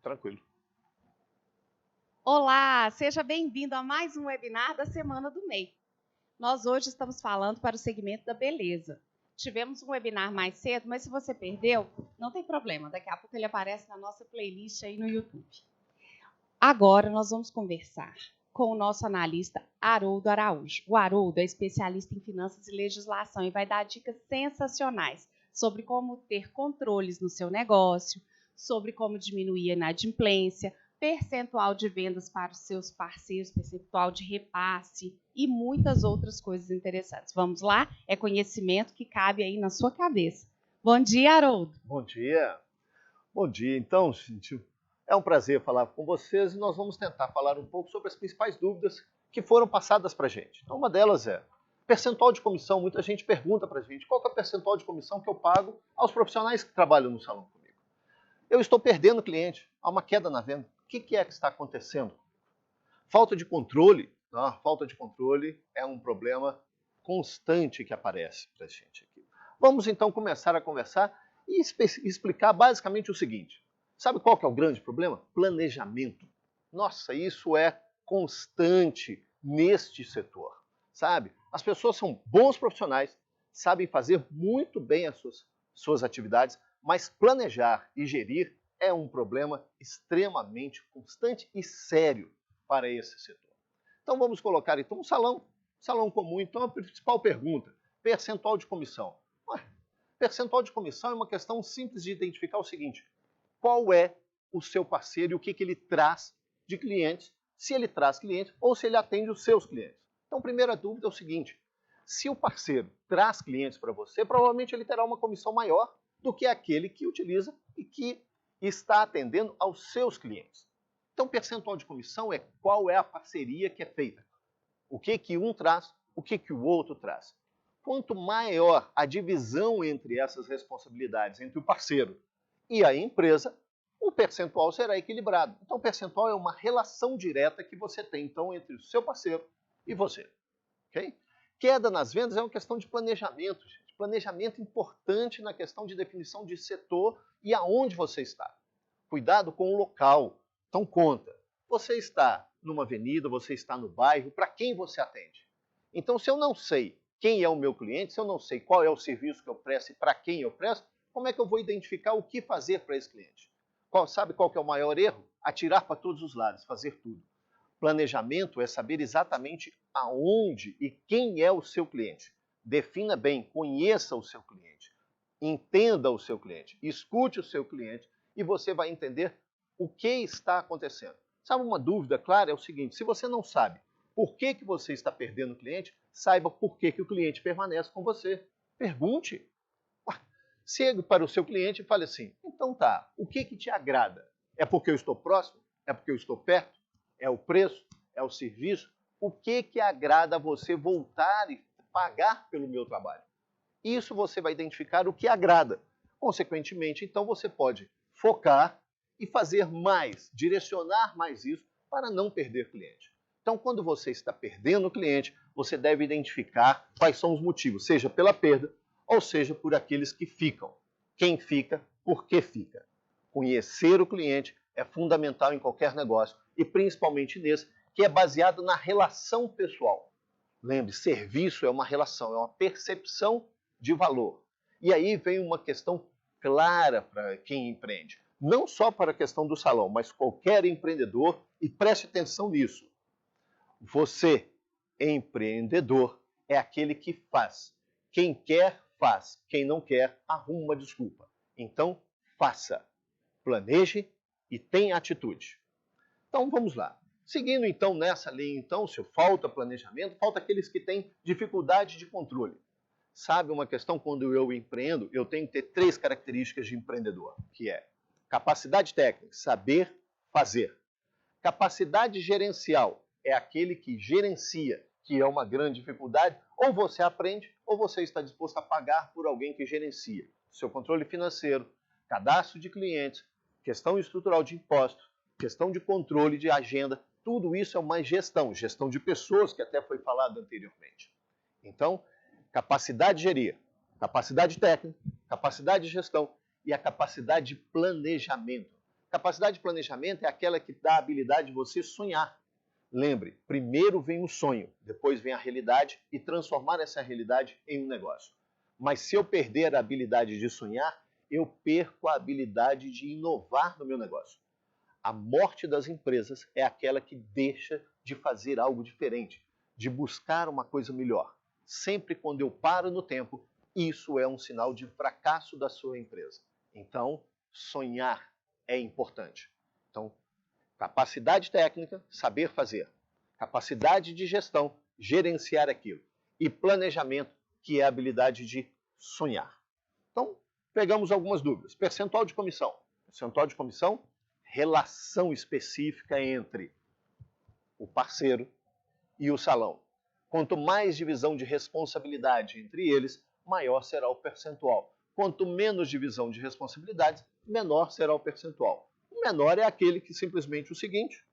Tranquilo. Olá, seja bem-vindo a mais um webinar da Semana do MEI. Nós hoje estamos falando para o segmento da beleza. Tivemos um webinar mais cedo, mas se você perdeu, não tem problema, daqui a pouco ele aparece na nossa playlist aí no YouTube. Agora nós vamos conversar com o nosso analista Haroldo Araújo. O Haroldo é especialista em finanças e legislação e vai dar dicas sensacionais sobre como ter controles no seu negócio, sobre como diminuir a inadimplência, percentual de vendas para os seus parceiros, percentual de repasse e muitas outras coisas interessantes. Vamos lá? É conhecimento que cabe aí na sua cabeça. Bom dia, Haroldo. Bom dia. Bom dia. Então, gente, é um prazer falar com vocês e nós vamos tentar falar um pouco sobre as principais dúvidas que foram passadas para a gente. Então, uma delas é percentual de comissão. Muita gente pergunta para a gente qual que é o percentual de comissão que eu pago aos profissionais que trabalham no salão comigo. Eu estou perdendo cliente, há uma queda na venda. O que é que está acontecendo? Falta de controle. Falta de controle é um problema constante que aparece para a gente aqui. Vamos então começar a conversar e explicar basicamente o seguinte. Sabe qual que é o grande problema? Planejamento. Nossa, isso é constante neste setor, sabe? As pessoas são bons profissionais, sabem fazer muito bem as suas atividades, mas planejar e gerir é um problema extremamente constante e sério para esse setor. Então vamos colocar então um salão comum. Então a principal pergunta, percentual de comissão. Percentual de comissão é uma questão simples de identificar o seguinte: qual é o seu parceiro e o que ele traz de clientes, se ele traz clientes ou se ele atende os seus clientes. Então, primeira dúvida é o seguinte: se o parceiro traz clientes para você, provavelmente ele terá uma comissão maior do que aquele que utiliza e que está atendendo aos seus clientes. Então, percentual de comissão é qual é a parceria que é feita. O que um traz, o que o outro traz. Quanto maior a divisão entre essas responsabilidades, entre o parceiro e a empresa, o percentual será equilibrado. Então, o percentual é uma relação direta que você tem, então, entre o seu parceiro e você. Okay? Queda nas vendas é uma questão de planejamento, gente. Planejamento importante na questão de definição de setor e aonde você está. Cuidado com o local. Então, conta. Você está numa avenida, você está no bairro, para quem você atende? Então, se eu não sei quem é o meu cliente, se eu não sei qual é o serviço que eu presto e para quem eu presto, como é que eu vou identificar o que fazer para esse cliente? Sabe qual que é o maior erro? Atirar para todos os lados, fazer tudo. Planejamento é saber exatamente aonde e quem é o seu cliente. Defina bem, conheça o seu cliente, entenda o seu cliente, escute o seu cliente e você vai entender o que está acontecendo. Sabe, uma dúvida clara é o seguinte: se você não sabe por que você está perdendo o cliente, saiba por que o cliente permanece com você. Pergunte. Chegue para o seu cliente e fale assim: então tá, o que te agrada? É porque eu estou próximo? É porque eu estou perto? É o preço? É o serviço? O que agrada a você voltar e pagar pelo meu trabalho? Isso você vai identificar o que agrada. Consequentemente, então você pode focar e fazer mais, direcionar mais isso para não perder cliente. Então, quando você está perdendo o cliente, você deve identificar quais são os motivos, seja pela perda, ou seja, por aqueles que ficam. Quem fica, por que fica. Conhecer o cliente é fundamental em qualquer negócio, e principalmente nesse, que é baseado na relação pessoal. Lembre, serviço é uma relação, é uma percepção de valor. E aí vem uma questão clara para quem empreende. Não só para a questão do salão, mas qualquer empreendedor, e preste atenção nisso. Você, empreendedor, é aquele que faz. Quem quer, faz. Quem não quer, arruma uma desculpa. Então, faça. Planeje e tenha atitude. Então, vamos lá. Seguindo, então, nessa linha, então, se falta planejamento, falta aqueles que têm dificuldade de controle. Sabe uma questão, quando eu empreendo, eu tenho que ter 3 características de empreendedor, que é capacidade técnica, saber fazer. Capacidade gerencial é aquele que gerencia, que é uma grande dificuldade. Ou você aprende, ou você está disposto a pagar por alguém que gerencia. Seu controle financeiro, cadastro de clientes, questão estrutural de impostos, questão de controle de agenda, tudo isso é uma gestão de pessoas, que até foi falado anteriormente. Então, capacidade de gerir, capacidade técnica, capacidade de gestão e a capacidade de planejamento. Capacidade de planejamento é aquela que dá a habilidade de você sonhar. Lembre, primeiro vem o sonho, depois vem a realidade e transformar essa realidade em um negócio. Mas se eu perder a habilidade de sonhar, eu perco a habilidade de inovar no meu negócio. A morte das empresas é aquela que deixa de fazer algo diferente, de buscar uma coisa melhor. Sempre quando eu paro no tempo, isso é um sinal de fracasso da sua empresa. Então, sonhar é importante. Então, capacidade técnica, saber fazer. Capacidade de gestão, gerenciar aquilo. E planejamento, que é a habilidade de sonhar. Então, pegamos algumas dúvidas. Percentual de comissão. Percentual de comissão, relação específica entre o parceiro e o salão. Quanto mais divisão de responsabilidade entre eles, maior será o percentual. Quanto menos divisão de responsabilidades, menor será o percentual. O menor é aquele que simplesmente o seguinte,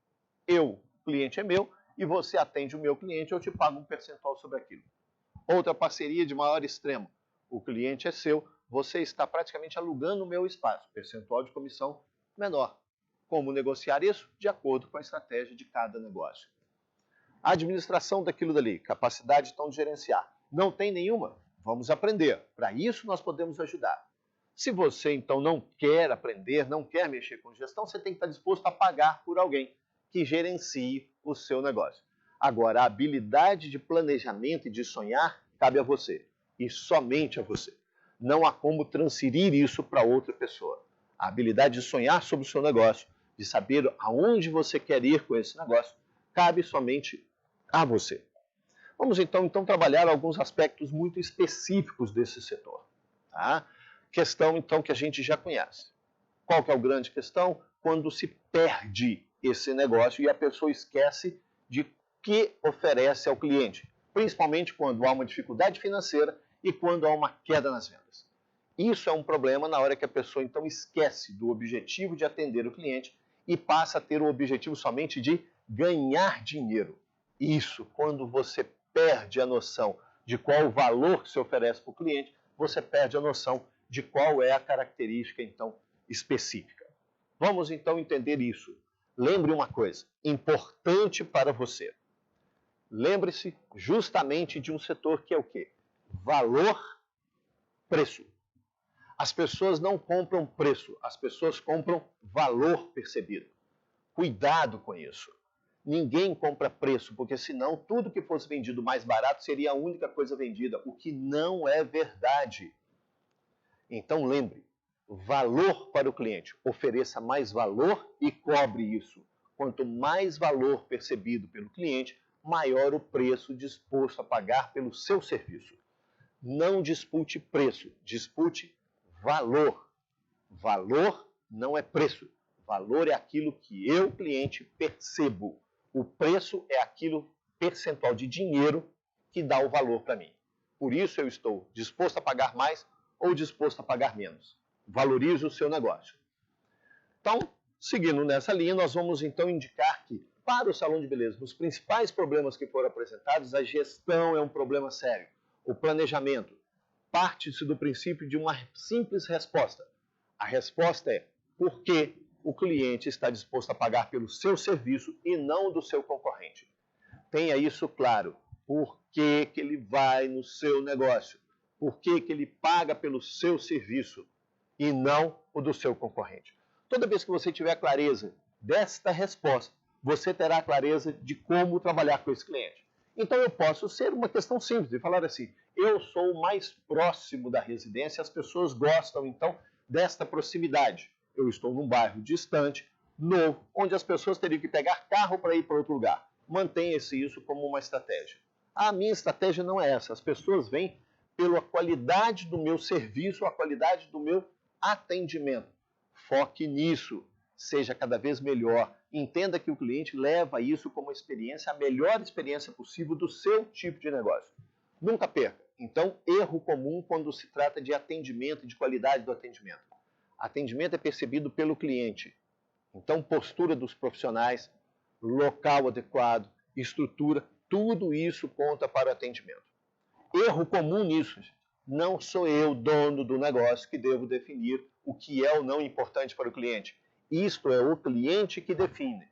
o cliente é meu, e você atende o meu cliente, eu te pago um percentual sobre aquilo. Outra parceria de maior extremo, o cliente é seu, você está praticamente alugando o meu espaço, percentual de comissão menor. Como negociar isso? De acordo com a estratégia de cada negócio. A administração daquilo dali, capacidade então de gerenciar. Não tem nenhuma? Vamos aprender. Para isso nós podemos ajudar. Se você então não quer aprender, não quer mexer com gestão, você tem que estar disposto a pagar por alguém que gerencie o seu negócio. Agora, a habilidade de planejamento e de sonhar cabe a você. E somente a você. Não há como transferir isso para outra pessoa. A habilidade de sonhar sobre o seu negócio, de saber aonde você quer ir com esse negócio, cabe somente a você. Vamos então trabalhar alguns aspectos muito específicos desse setor. Tá? Questão então que a gente já conhece. Qual que é a grande questão? Quando se perde esse negócio e a pessoa esquece de que oferece ao cliente, principalmente quando há uma dificuldade financeira e quando há uma queda nas vendas. Isso é um problema na hora que a pessoa então esquece do objetivo de atender o cliente e passa a ter o objetivo somente de ganhar dinheiro. Isso, quando você perde a noção de qual o valor que se oferece para o cliente, você perde a noção de qual é a característica então específica. Vamos então entender isso. Lembre uma coisa importante para você. Lembre-se justamente de um setor que é o quê? Valor, preço. As pessoas não compram preço, as pessoas compram valor percebido. Cuidado com isso. Ninguém compra preço, porque senão tudo que fosse vendido mais barato seria a única coisa vendida, o que não é verdade. Então lembre, valor para o cliente. Ofereça mais valor e cobre isso. Quanto mais valor percebido pelo cliente, maior o preço disposto a pagar pelo seu serviço. Não dispute preço, dispute valor. Valor não é preço. Valor é aquilo que eu, cliente, percebo. O preço é aquilo percentual de dinheiro que dá o valor para mim. Por isso eu estou disposto a pagar mais ou disposto a pagar menos. Valorize o seu negócio. Então, seguindo nessa linha, nós vamos então indicar que, para o salão de beleza, os principais problemas que foram apresentados, a gestão é um problema sério. O planejamento parte-se do princípio de uma simples resposta. A resposta é por que o cliente está disposto a pagar pelo seu serviço e não do seu concorrente. Tenha isso claro. Por que ele vai no seu negócio? Por que ele paga pelo seu serviço e não o do seu concorrente? Toda vez que você tiver clareza desta resposta, você terá clareza de como trabalhar com esse cliente. Então eu posso ser uma questão simples de falar assim, eu sou o mais próximo da residência, as pessoas gostam então desta proximidade. Eu estou num bairro distante, novo, onde as pessoas teriam que pegar carro para ir para outro lugar. Mantenha-se isso como uma estratégia. A minha estratégia não é essa. As pessoas vêm pela qualidade do meu serviço, a qualidade do meu atendimento. Foque nisso. Seja cada vez melhor. Entenda que o cliente leva isso como experiência, a melhor experiência possível do seu tipo de negócio. Nunca perca. Então, erro comum quando se trata de atendimento e de qualidade do atendimento. Atendimento é percebido pelo cliente. Então, postura dos profissionais, local adequado, estrutura, tudo isso conta para o atendimento. Erro comum nisso, não sou eu, dono do negócio, que devo definir o que é ou não importante para o cliente. Isto é o cliente que define.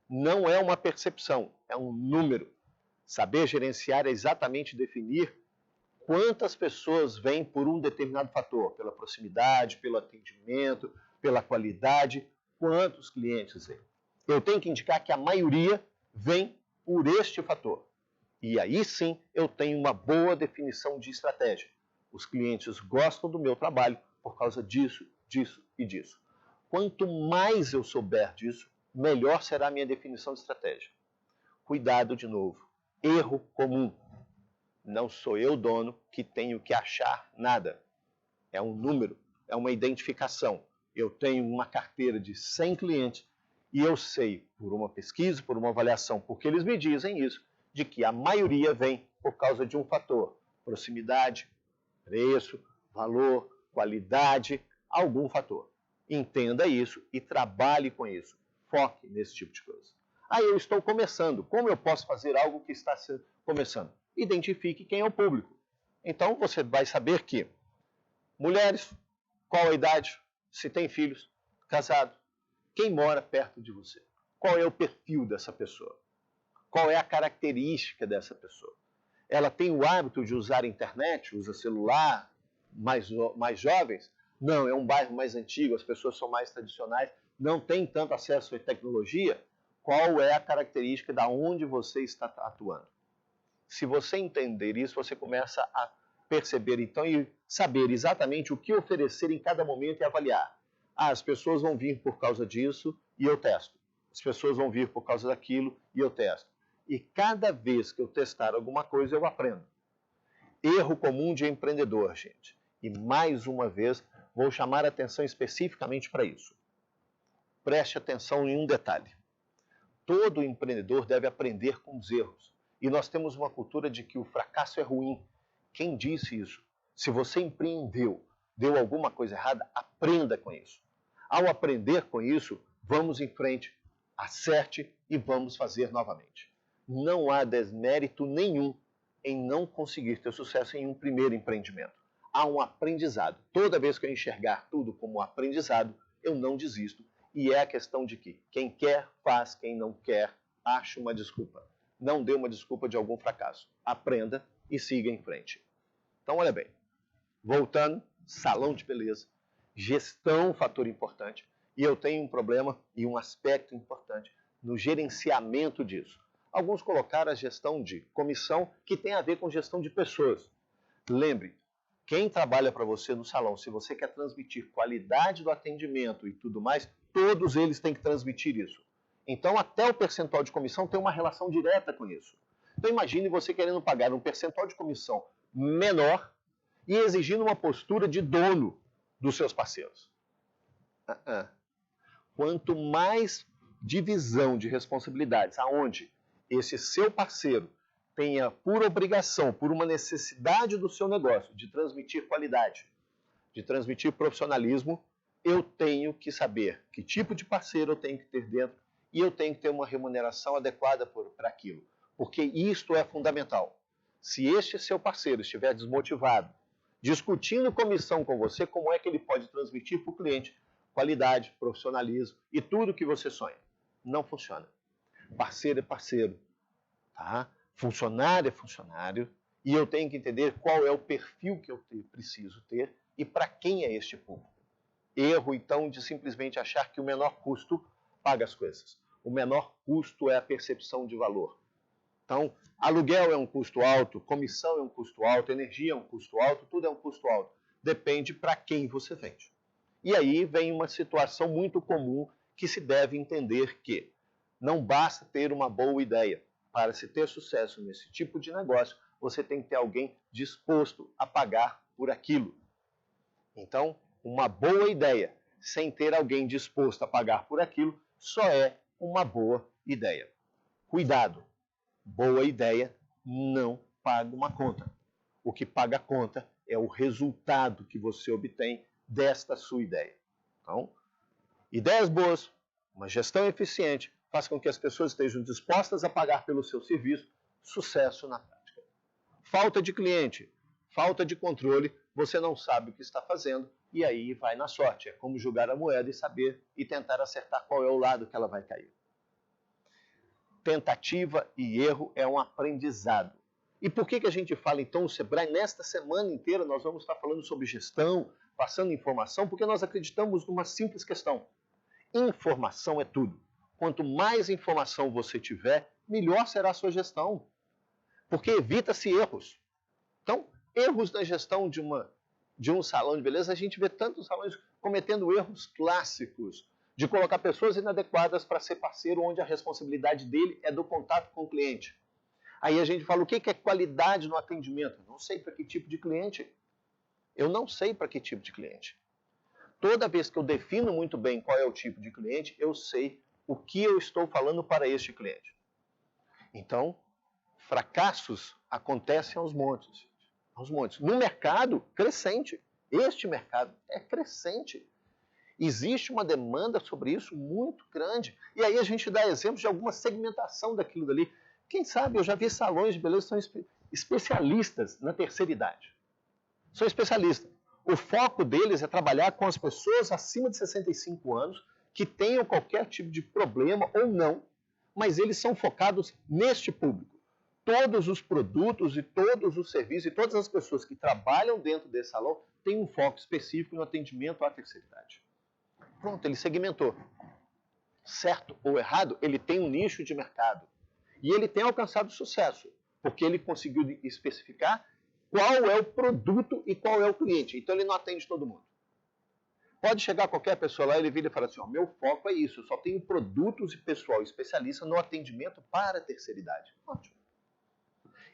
Não é uma percepção, é um número. Saber gerenciar é exatamente definir quantas pessoas vêm por um determinado fator, pela proximidade, pelo atendimento, pela qualidade, quantos clientes vêm. Eu tenho que indicar que a maioria vem por este fator. E aí sim eu tenho uma boa definição de estratégia. Os clientes gostam do meu trabalho por causa disso, disso e disso. Quanto mais eu souber disso, melhor será a minha definição de estratégia. Cuidado de novo. Erro comum. Não sou eu dono que tenho que achar nada. É um número, é uma identificação. Eu tenho uma carteira de 100 clientes e eu sei, por uma pesquisa, por uma avaliação, porque eles me dizem isso, de que a maioria vem por causa de um fator. Proximidade, preço, valor, qualidade, algum fator. Entenda isso e trabalhe com isso. Foque nesse tipo de coisa. Aí eu estou começando. Como eu posso fazer algo que está começando? Identifique quem é o público. Então você vai saber que mulheres, qual a idade, se tem filhos, casado, quem mora perto de você, qual é o perfil dessa pessoa, qual é a característica dessa pessoa. Ela tem o hábito de usar a internet, usa celular, mais jovens? Não, é um bairro mais antigo, as pessoas são mais tradicionais, não tem tanto acesso à tecnologia. Qual é a característica da onde você está atuando? Se você entender isso, você começa a perceber então e saber exatamente o que oferecer em cada momento e avaliar. As pessoas vão vir por causa disso e eu testo. As pessoas vão vir por causa daquilo e eu testo. E cada vez que eu testar alguma coisa, eu aprendo. Erro comum de empreendedor, gente. E mais uma vez, vou chamar a atenção especificamente para isso. Preste atenção em um detalhe. Todo empreendedor deve aprender com os erros. E nós temos uma cultura de que o fracasso é ruim. Quem disse isso? Se você empreendeu, deu alguma coisa errada, aprenda com isso. Ao aprender com isso, vamos em frente, acerte e vamos fazer novamente. Não há desmérito nenhum em não conseguir ter sucesso em um primeiro empreendimento. Há um aprendizado. Toda vez que eu enxergar tudo como aprendizado, eu não desisto. E é a questão de que quem quer, faz, quem não quer, acha uma desculpa. Não dê uma desculpa de algum fracasso. Aprenda e siga em frente. Então, olha bem. Voltando, salão de beleza, gestão, fator importante. E eu tenho um problema e um aspecto importante no gerenciamento disso. Alguns colocaram a gestão de comissão, que tem a ver com gestão de pessoas. Lembre, quem trabalha para você no salão, se você quer transmitir qualidade do atendimento e tudo mais, todos eles têm que transmitir isso. Então, até o percentual de comissão tem uma relação direta com isso. Então, imagine você querendo pagar um percentual de comissão menor e exigindo uma postura de dono dos seus parceiros. Quanto mais divisão de responsabilidades, aonde esse seu parceiro tenha por obrigação, por uma necessidade do seu negócio, de transmitir qualidade, de transmitir profissionalismo, eu tenho que saber que tipo de parceiro eu tenho que ter dentro e eu tenho que ter uma remuneração adequada para aquilo. Porque isto é fundamental. Se este seu parceiro estiver desmotivado, discutindo comissão com você, como é que ele pode transmitir para o cliente qualidade, profissionalismo e tudo que você sonha? Não funciona. Parceiro é parceiro, tá? Funcionário é funcionário, e eu tenho que entender qual é o perfil que eu preciso ter e para quem é este público. Erro, então, de simplesmente achar que o menor custo paga as coisas. O menor custo é a percepção de valor. Então, aluguel é um custo alto, comissão é um custo alto, energia é um custo alto, tudo é um custo alto. Depende para quem você vende. E aí vem uma situação muito comum que se deve entender que não basta ter uma boa ideia. Para se ter sucesso nesse tipo de negócio, você tem que ter alguém disposto a pagar por aquilo. Então, uma boa ideia, sem ter alguém disposto a pagar por aquilo, só é uma boa ideia. Cuidado! Boa ideia não paga uma conta. O que paga a conta é o resultado que você obtém desta sua ideia. Então, ideias boas, uma gestão eficiente, faz com que as pessoas estejam dispostas a pagar pelo seu serviço, sucesso na prática. Falta de cliente, falta de controle, você não sabe o que está fazendo e aí vai na sorte. É como jogar a moeda e saber e tentar acertar qual é o lado que ela vai cair. Tentativa e erro é um aprendizado. E por que a gente fala então o Sebrae? Nesta semana inteira nós vamos estar falando sobre gestão, passando informação, porque nós acreditamos numa simples questão. Informação é tudo. Quanto mais informação você tiver, melhor será a sua gestão. Porque evita-se erros. Então, erros na gestão de um salão de beleza, a gente vê tantos salões cometendo erros clássicos, de colocar pessoas inadequadas para ser parceiro, onde a responsabilidade dele é do contato com o cliente. Aí a gente fala, o que é qualidade no atendimento? Eu não sei para que tipo de cliente. Eu não sei para que tipo de cliente. Toda vez que eu defino muito bem qual é o tipo de cliente, eu sei o que eu estou falando para este cliente. Então, fracassos acontecem aos montes. Aos montes. No mercado crescente. Este mercado é crescente. Existe uma demanda sobre isso muito grande. E aí a gente dá exemplos de alguma segmentação daquilo dali. Quem sabe, eu já vi salões de beleza que são especialistas na terceira idade. São especialistas. O foco deles é trabalhar com as pessoas acima de 65 anos que tenham qualquer tipo de problema ou não, mas eles são focados neste público. Todos os produtos e todos os serviços e todas as pessoas que trabalham dentro desse salão têm um foco específico no atendimento à terceira idade. Pronto, ele segmentou. Certo ou errado, ele tem um nicho de mercado. E ele tem alcançado sucesso, porque ele conseguiu especificar qual é o produto e qual é o cliente. Então ele não atende todo mundo. Pode chegar qualquer pessoa lá e ele vira e fala assim, meu foco é isso, eu só tenho produtos e pessoal especialista no atendimento para a terceira idade. Ótimo.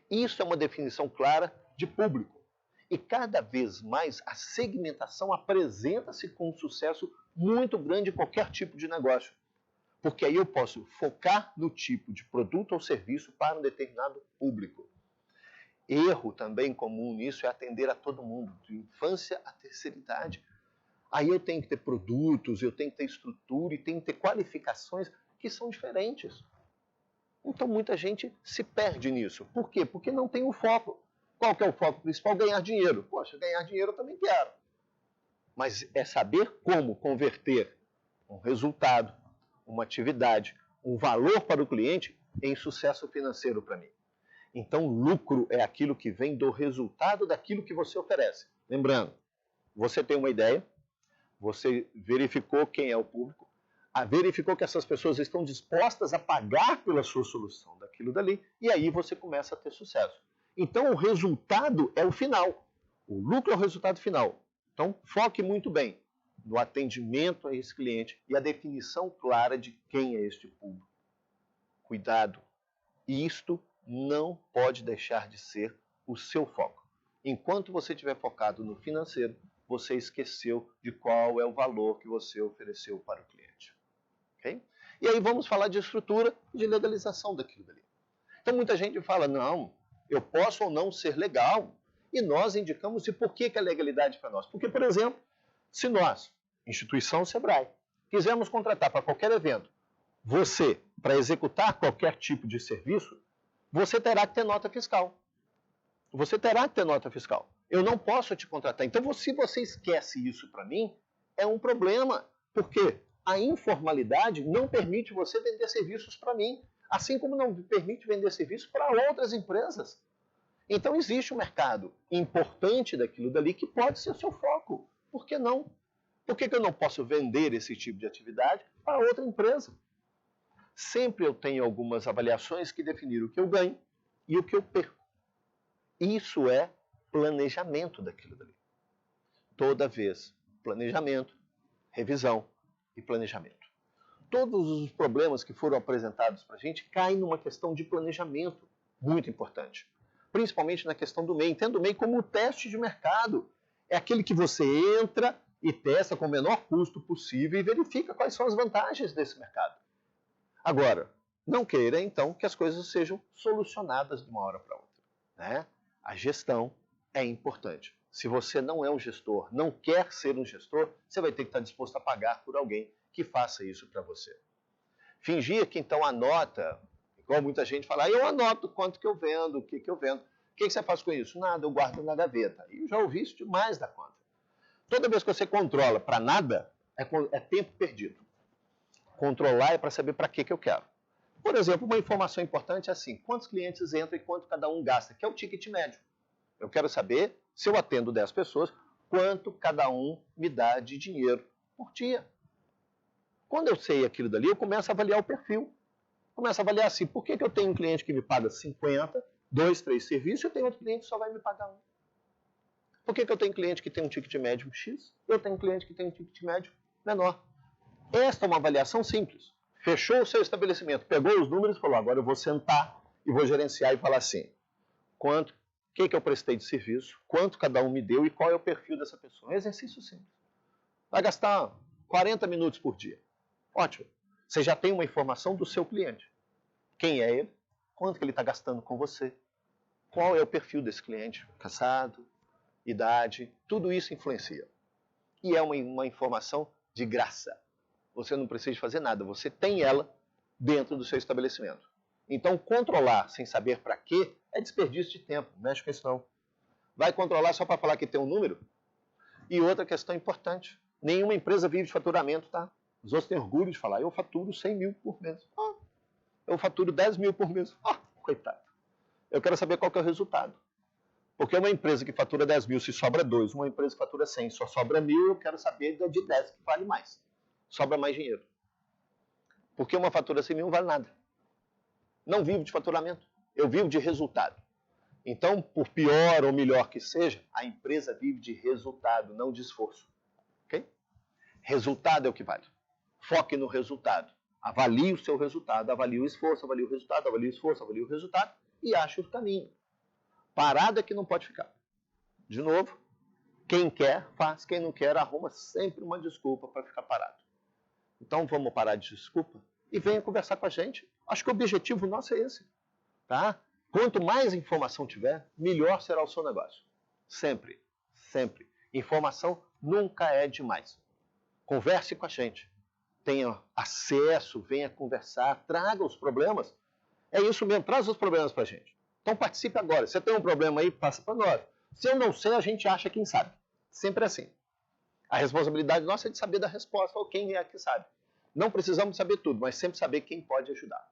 Isso é uma definição clara de público. E cada vez mais a segmentação apresenta-se com um sucesso muito grande em qualquer tipo de negócio. Porque aí eu posso focar no tipo de produto ou serviço para um determinado público. Erro também comum nisso é atender a todo mundo, de infância à terceira idade. Aí eu tenho que ter produtos, eu tenho que ter estrutura e tenho que ter qualificações que são diferentes. Então muita gente se perde nisso. Por quê? Porque não tem o foco. Qual que é o foco principal? Ganhar dinheiro. Poxa, ganhar dinheiro eu também quero. Mas é saber como converter um resultado, uma atividade, um valor para o cliente em sucesso financeiro para mim. Então, lucro é aquilo que vem do resultado daquilo que você oferece. Lembrando, você tem uma ideia, você verificou quem é o público, verificou que essas pessoas estão dispostas a pagar pela sua solução daquilo dali, e aí você começa a ter sucesso. Então, o resultado é o final. O lucro é o resultado final. Então, foque muito bem no atendimento a esse cliente e a definição clara de quem é este público. Cuidado. Isto não pode deixar de ser o seu foco. Enquanto você estiver focado no financeiro, você esqueceu de qual é o valor que você ofereceu para o cliente. Okay? E aí vamos falar de estrutura e de legalização daquilo dali. Então muita gente fala, não, eu posso ou não ser legal. E nós indicamos e por que a legalidade para nós? Porque, por exemplo, se nós, instituição Sebrae, quisermos contratar para qualquer evento, você, para executar qualquer tipo de serviço, você terá que ter nota fiscal. Você terá que ter nota fiscal. Eu não posso te contratar. Então, se você esquece isso para mim, é um problema. Porque a informalidade não permite você vender serviços para mim, assim como não permite vender serviços para outras empresas. Então, existe um mercado importante daquilo dali que pode ser seu foco. Por que não? Por que eu não posso vender esse tipo de atividade para outra empresa? Sempre eu tenho algumas avaliações que definiram o que eu ganho e o que eu perco. Isso é planejamento daquilo dali. Toda vez, planejamento, revisão e planejamento. Todos os problemas que foram apresentados para a gente caem numa questão de planejamento muito importante. Principalmente na questão do MEI. Entenda o MEI como um teste de mercado. É aquele que você entra e testa com o menor custo possível e verifica quais são as vantagens desse mercado. Agora, não queira, então, que as coisas sejam solucionadas de uma hora para outra. Né? A gestão é importante. Se você não é um gestor, não quer ser um gestor, você vai ter que estar disposto a pagar por alguém que faça isso para você. Fingir que, então, anota, igual muita gente fala, eu anoto quanto que eu vendo, o que eu vendo. O que você faz com isso? Nada, eu guardo na gaveta. E eu já ouvi isso demais da conta. Toda vez que você controla para nada, é tempo perdido. Controlar é para saber para que eu quero. Por exemplo, uma informação importante é assim, quantos clientes entram e quanto cada um gasta, que é o ticket médio. Eu quero saber, se eu atendo 10 pessoas, quanto cada um me dá de dinheiro por dia. Quando eu sei aquilo dali, eu começo a avaliar o perfil. Começo a avaliar assim, por que eu tenho um cliente que me paga 50, 2, 3 serviços, e eu tenho outro cliente que só vai me pagar um? Por que eu tenho cliente que tem um ticket médio X, eu tenho um cliente que tem um ticket médio menor? Esta é uma avaliação simples. Fechou o seu estabelecimento, pegou os números e falou, agora eu vou sentar e vou gerenciar e falar assim, o que eu prestei de serviço, quanto cada um me deu e qual é o perfil dessa pessoa. É um exercício simples. Vai gastar 40 minutos por dia. Ótimo. Você já tem uma informação do seu cliente. Quem é ele? Quanto que ele está gastando com você? Qual é o perfil desse cliente? Casado? Idade? Tudo isso influencia. E é uma informação de graça. Você não precisa fazer nada. Você tem ela dentro do seu estabelecimento. Então, controlar sem saber para quê é desperdício de tempo. Não mexe com isso não. Vai controlar só para falar que tem um número? E outra questão importante. Nenhuma empresa vive de faturamento, tá? Os outros têm orgulho de falar, eu faturo 100 mil por mês. Eu faturo 10 mil por mês. Coitado. Eu quero saber qual que é o resultado. Porque uma empresa que fatura 10 mil, se sobra 2, uma empresa que fatura 100, só sobra 1.000, eu quero saber de 10 que vale mais. Sobra mais dinheiro. Porque uma fatura 100 mil não vale nada. Não vivo de faturamento. Eu vivo de resultado. Então, por pior ou melhor que seja, a empresa vive de resultado, não de esforço. Ok? Resultado é o que vale. Foque no resultado. Avalie o seu resultado, avalie o esforço, avalie o resultado, avalie o esforço, avalie o resultado e ache o caminho. Parado é que não pode ficar. De novo, quem quer, faz. Quem não quer, arruma sempre uma desculpa para ficar parado. Então, vamos parar de desculpa e venha conversar com a gente. Acho que o objetivo nosso é esse. Tá? Quanto mais informação tiver, melhor será o seu negócio. Sempre, sempre. Informação nunca é demais. Converse com a gente. Tenha acesso, venha conversar, traga os problemas. É isso mesmo, traz os problemas para a gente. Então participe agora. Se você tem um problema aí, passa para nós. Se eu não sei, a gente acha quem sabe. Sempre assim. A responsabilidade nossa é de saber da resposta, ou quem é que sabe. Não precisamos saber tudo, mas sempre saber quem pode ajudar.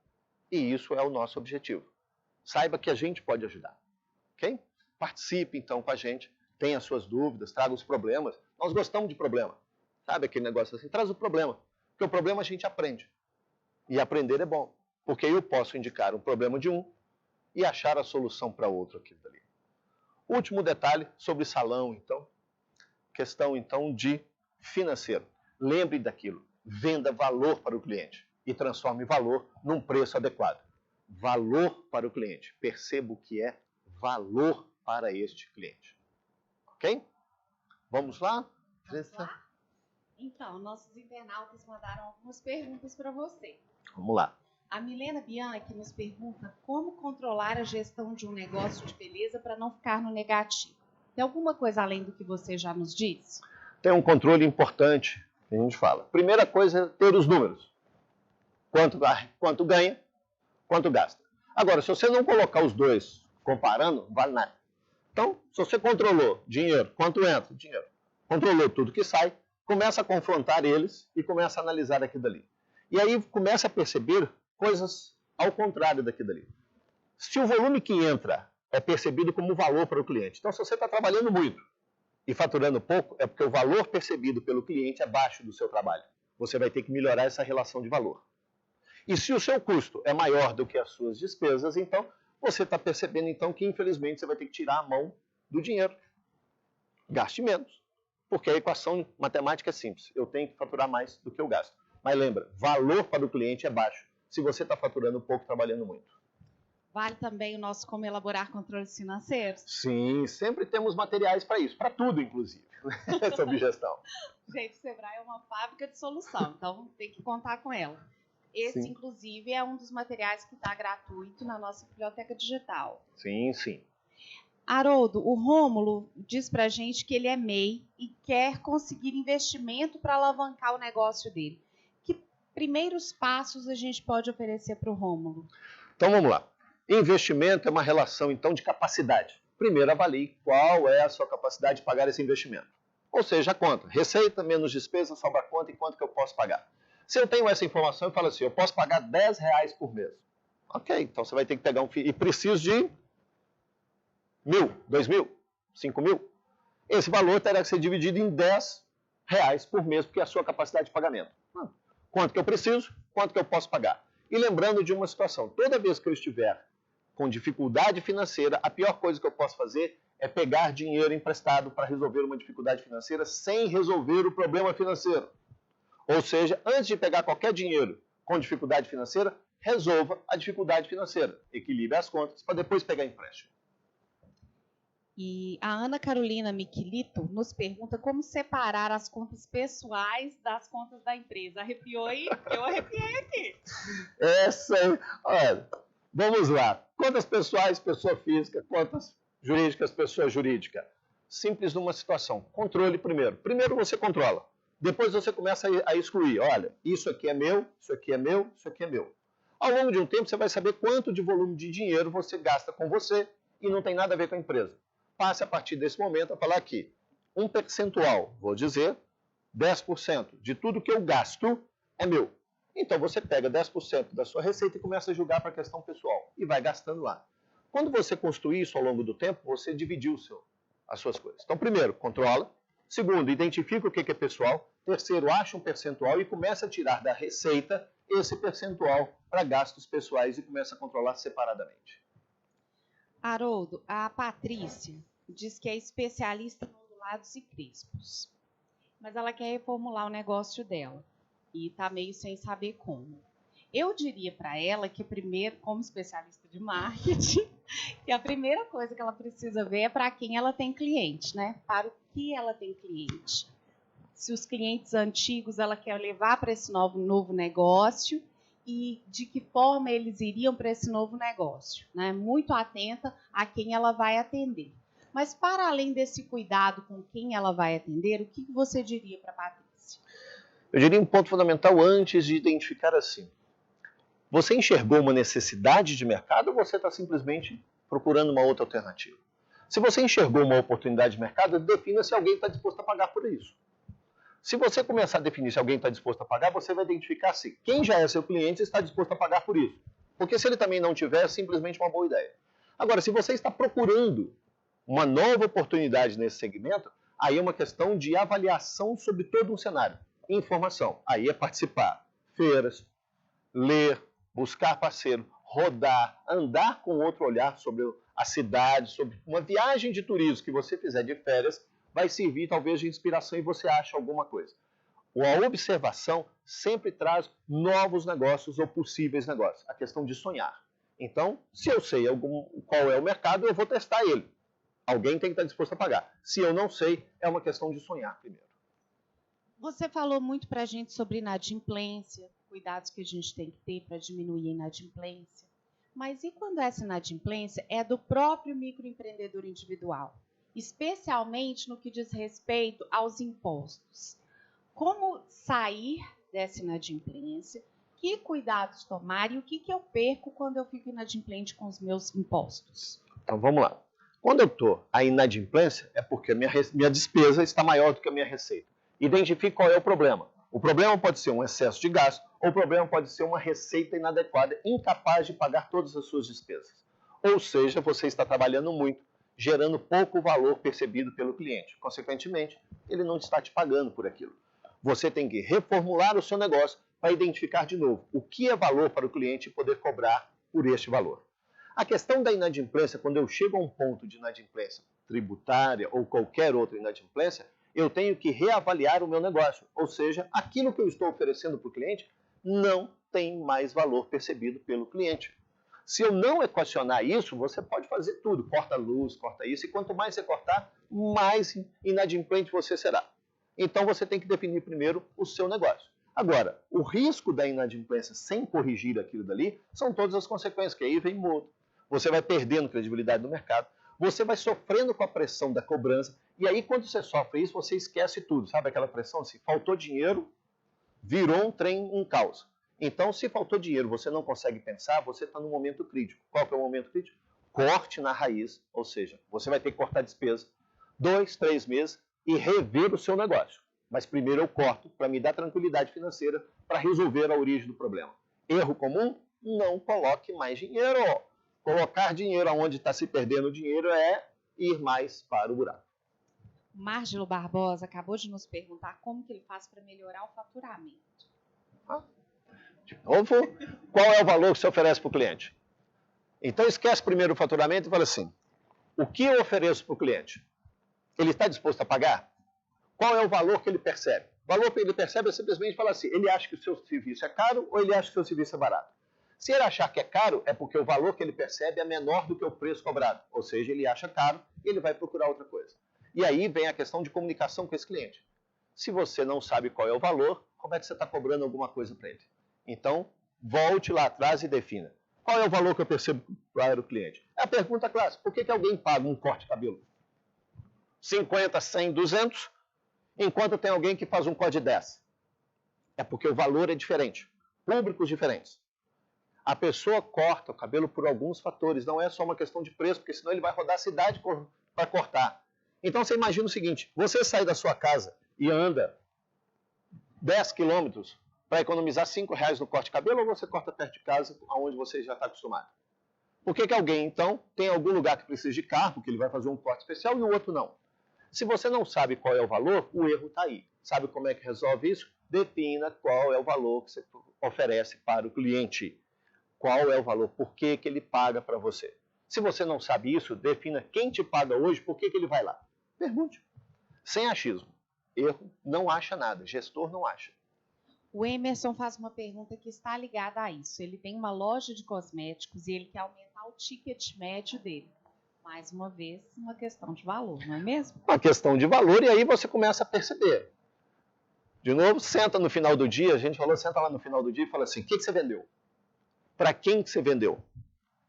E isso é o nosso objetivo. Saiba que a gente pode ajudar. Ok? Participe então com a gente, tenha suas dúvidas, traga os problemas. Nós gostamos de problema. Sabe aquele negócio assim? Traz o problema. Porque o problema a gente aprende. E aprender é bom. Porque eu posso indicar um problema de um e achar a solução para outro aquilo dali. Último detalhe sobre salão, então. Questão, então, de financeiro. Lembre daquilo. Venda valor para o cliente e transforme valor num preço adequado. Valor para o cliente. Perceba o que é valor para este cliente. Ok? Vamos lá? Vamos lá? Então, nossos internautas mandaram algumas perguntas para você. Vamos lá. A Milena Bianchi nos pergunta como controlar a gestão de um negócio de beleza para não ficar no negativo. Tem alguma coisa além do que você já nos disse? Tem um controle importante que a gente fala. Primeira coisa é ter os números. Quanto ganha, quanto gasta. Agora, se você não colocar os dois comparando, não vale nada. Então, se você controlou dinheiro, quanto entra, dinheiro, controlou tudo que sai, começa a confrontar eles e começa a analisar aquilo dali. E aí começa a perceber coisas ao contrário daquilo dali. Se o volume que entra é percebido como valor para o cliente, então se você está trabalhando muito e faturando pouco, é porque o valor percebido pelo cliente é baixo do seu trabalho. Você vai ter que melhorar essa relação de valor. E se o seu custo é maior do que as suas despesas, então você está percebendo então que infelizmente você vai ter que tirar a mão do dinheiro. Gaste menos. Porque a equação matemática é simples. Eu tenho que faturar mais do que eu gasto. Mas lembra, valor para o cliente é baixo se você está faturando pouco trabalhando muito. Vale também o nosso como elaborar controles financeiros? Sim, sempre temos materiais para isso. Para tudo, inclusive. Sobre gestão. Gente, o Sebrae é uma fábrica de solução, então tem que contar com ela. Esse, Sim. inclusive, é um dos materiais que está gratuito na nossa biblioteca digital. Sim, sim. Haroldo, o Rômulo diz pra gente que ele é MEI e quer conseguir investimento para alavancar o negócio dele. Que primeiros passos a gente pode oferecer para o Rômulo? Então vamos lá. Investimento é uma relação, então, de capacidade. Primeiro, avalie qual é a sua capacidade de pagar esse investimento. Ou seja, a conta. Receita menos despesa sobra quanto e quanto que eu posso pagar. Se eu tenho essa informação, eu falo assim, eu posso pagar R$10 por mês. Ok, então você vai ter que pegar um... E preciso de 1.000, 2.000, 5.000. Esse valor terá que ser dividido em R$10 por mês, porque é a sua capacidade de pagamento. Quanto que eu preciso, quanto que eu posso pagar. E lembrando de uma situação, toda vez que eu estiver com dificuldade financeira, a pior coisa que eu posso fazer é pegar dinheiro emprestado para resolver uma dificuldade financeira sem resolver o problema financeiro. Ou seja, antes de pegar qualquer dinheiro com dificuldade financeira, resolva a dificuldade financeira. Equilibre as contas para depois pegar empréstimo. E a Ana Carolina Miquilito nos pergunta como separar as contas pessoais das contas da empresa. Arrepiou aí? Eu arrepiei aqui. Essa aí, olha, vamos lá. Contas pessoais, pessoa física, contas jurídicas, pessoa jurídica. Simples numa situação. Controle primeiro. Primeiro você controla. Depois você começa a excluir. Olha, isso aqui é meu, isso aqui é meu, isso aqui é meu. Ao longo de um tempo você vai saber quanto de volume de dinheiro você gasta com você e não tem nada a ver com a empresa. Passe a partir desse momento a falar aqui. Um percentual, vou dizer, 10% de tudo que eu gasto é meu. Então você pega 10% da sua receita e começa a julgar para a questão pessoal e vai gastando lá. Quando você construir isso ao longo do tempo, você dividiu as suas coisas. Então, primeiro, controla. Segundo, identifica o que é pessoal. Terceiro, acha um percentual e começa a tirar da receita esse percentual para gastos pessoais e começa a controlar separadamente. Haroldo, a Patrícia diz que é especialista em ondulados e crespos, mas ela quer reformular o negócio dela e está meio sem saber como. Eu diria para ela que primeiro, como especialista de marketing, que a primeira coisa que ela precisa ver é para quem ela tem cliente, né? Para o que ela tem cliente. Se os clientes antigos ela quer levar para esse novo negócio e de que forma eles iriam para esse novo negócio, né? Muito atenta a quem ela vai atender. Mas para além desse cuidado com quem ela vai atender, o que você diria para a Patrícia? Eu diria um ponto fundamental antes de identificar assim. Você enxergou uma necessidade de mercado ou você está simplesmente procurando uma outra alternativa? Se você enxergou uma oportunidade de mercado, defina se alguém está disposto a pagar por isso. Se você começar a definir se alguém está disposto a pagar, você vai identificar se quem já é seu cliente está disposto a pagar por isso. Porque se ele também não tiver, é simplesmente uma boa ideia. Agora, se você está procurando uma nova oportunidade nesse segmento, aí é uma questão de avaliação sobre todo um cenário. Informação. Aí é participar. Feiras, ler, buscar parceiro, rodar, andar com outro olhar sobre a cidade, sobre uma viagem de turismo que você fizer de férias, vai servir talvez de inspiração e você acha alguma coisa. A observação sempre traz novos negócios ou possíveis negócios. A questão de sonhar. Então, se eu sei qual é o mercado, eu vou testar ele. Alguém tem que estar disposto a pagar. Se eu não sei, é uma questão de sonhar primeiro. Você falou muito para a gente sobre inadimplência, cuidados que a gente tem que ter para diminuir a inadimplência. Mas e quando essa inadimplência é do próprio microempreendedor individual? Especialmente no que diz respeito aos impostos. Como sair dessa inadimplência? Que cuidados tomar e o que eu perco quando eu fico inadimplente com os meus impostos? Então vamos lá. Quando eu estou a inadimplência, é porque a minha despesa está maior do que a minha receita. Identifique qual é o problema. O problema pode ser um excesso de gasto, ou o problema pode ser uma receita inadequada, incapaz de pagar todas as suas despesas. Ou seja, você está trabalhando muito, gerando pouco valor percebido pelo cliente. Consequentemente, ele não está te pagando por aquilo. Você tem que reformular o seu negócio para identificar de novo o que é valor para o cliente e poder cobrar por este valor. A questão da inadimplência, quando eu chego a um ponto de inadimplência tributária ou qualquer outra inadimplência, eu tenho que reavaliar o meu negócio. Ou seja, aquilo que eu estou oferecendo para o cliente não tem mais valor percebido pelo cliente. Se eu não equacionar isso, você pode fazer tudo. Corta a luz, corta isso. E quanto mais você cortar, mais inadimplente você será. Então você tem que definir primeiro o seu negócio. Agora, o risco da inadimplência sem corrigir aquilo dali são todas as consequências, que aí vem multa. Você vai perdendo credibilidade no mercado, você vai sofrendo com a pressão da cobrança, e aí quando você sofre isso, você esquece tudo. Sabe aquela pressão assim, faltou dinheiro, virou um trem, um caos. Então, se faltou dinheiro, você não consegue pensar, você está no momento crítico. Qual que é o momento crítico? Corte na raiz, ou seja, você vai ter que cortar despesa 2, 3 meses e rever o seu negócio. Mas primeiro eu corto para me dar tranquilidade financeira para resolver a origem do problema. Erro comum? Não coloque mais dinheiro. Colocar dinheiro onde está se perdendo dinheiro é ir mais para o buraco. Márgilo Barbosa acabou de nos perguntar como que ele faz para melhorar o faturamento. De novo, qual é o valor que você oferece para o cliente? Então esquece primeiro o faturamento e fala assim, o que eu ofereço para o cliente? Ele está disposto a pagar? Qual é o valor que ele percebe? O valor que ele percebe é simplesmente falar assim, ele acha que o seu serviço é caro ou ele acha que o seu serviço é barato? Se ele achar que é caro, é porque o valor que ele percebe é menor do que o preço cobrado. Ou seja, ele acha caro e ele vai procurar outra coisa. E aí vem a questão de comunicação com esse cliente. Se você não sabe qual é o valor, como é que você está cobrando alguma coisa para ele? Então, volte lá atrás e defina. Qual é o valor que eu percebo para o cliente? É a pergunta clássica. Por que alguém paga um corte de cabelo? 50, 100, 200, enquanto tem alguém que faz um corte de 10. É porque o valor é diferente. Públicos diferentes. A pessoa corta o cabelo por alguns fatores, não é só uma questão de preço, porque senão ele vai rodar a cidade para cortar. Então você imagina o seguinte, você sai da sua casa e anda 10 quilômetros para economizar R$5 no corte de cabelo ou você corta perto de casa, onde você já está acostumado? Por que alguém, então, tem algum lugar que precisa de carro, que ele vai fazer um corte especial e o outro não? Se você não sabe qual é o valor, o erro está aí. Sabe como é que resolve isso? Defina qual é o valor que você oferece para o cliente. Qual é o valor, por que ele paga para você. Se você não sabe isso, defina quem te paga hoje, por que ele vai lá. Pergunte. Sem achismo. Erro, não acha nada. Gestor não acha. O Emerson faz uma pergunta que está ligada a isso. Ele tem uma loja de cosméticos e ele quer aumentar o ticket médio dele. Mais uma vez, uma questão de valor, não é mesmo? Uma questão de valor e aí você começa a perceber. De novo, senta no final do dia, a gente falou, senta lá no final do dia e fala assim, o que você vendeu? Para quem que você vendeu?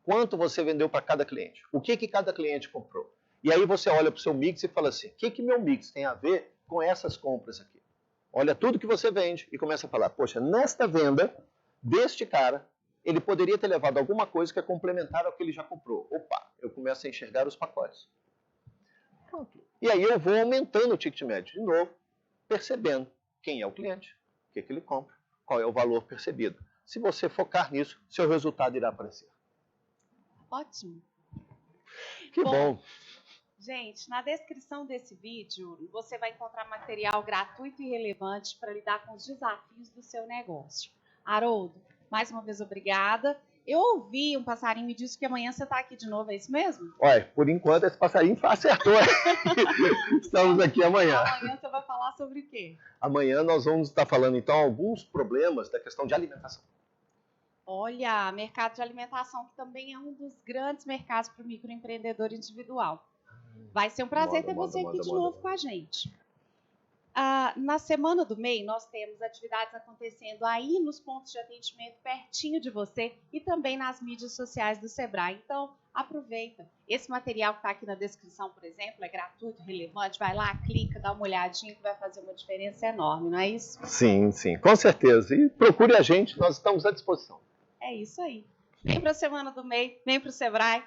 Quanto você vendeu para cada cliente? O que cada cliente comprou? E aí você olha para o seu mix e fala assim, o que meu mix tem a ver com essas compras aqui? Olha tudo que você vende e começa a falar, poxa, nesta venda deste cara, ele poderia ter levado alguma coisa que é complementar ao que ele já comprou. Opa, eu começo a enxergar os pacotes. Pronto. E aí eu vou aumentando o ticket médio de novo, percebendo quem é o cliente, o que ele compra, qual é o valor percebido. Se você focar nisso, seu resultado irá aparecer. Ótimo. Que bom. Gente, na descrição desse vídeo, você vai encontrar material gratuito e relevante para lidar com os desafios do seu negócio. Haroldo, mais uma vez, obrigada. Eu ouvi um passarinho me disse que amanhã você está aqui de novo, é isso mesmo? Olha, por enquanto esse passarinho acertou. Estamos aqui amanhã. Amanhã você vai falar sobre o quê? Amanhã nós vamos estar falando, então, alguns problemas da questão de alimentação. Olha, mercado de alimentação, que também é um dos grandes mercados para o microempreendedor individual. Vai ser um prazer ter você aqui de novo com a gente. Na Semana do MEI, nós temos atividades acontecendo aí nos pontos de atendimento pertinho de você e também nas mídias sociais do Sebrae. Então, aproveita. Esse material que está aqui na descrição, por exemplo, é gratuito, relevante. Vai lá, clica, dá uma olhadinha que vai fazer uma diferença enorme, não é isso? Sim, sim, com certeza. E procure a gente, nós estamos à disposição. É isso aí. Vem para a Semana do MEI, vem para o Sebrae.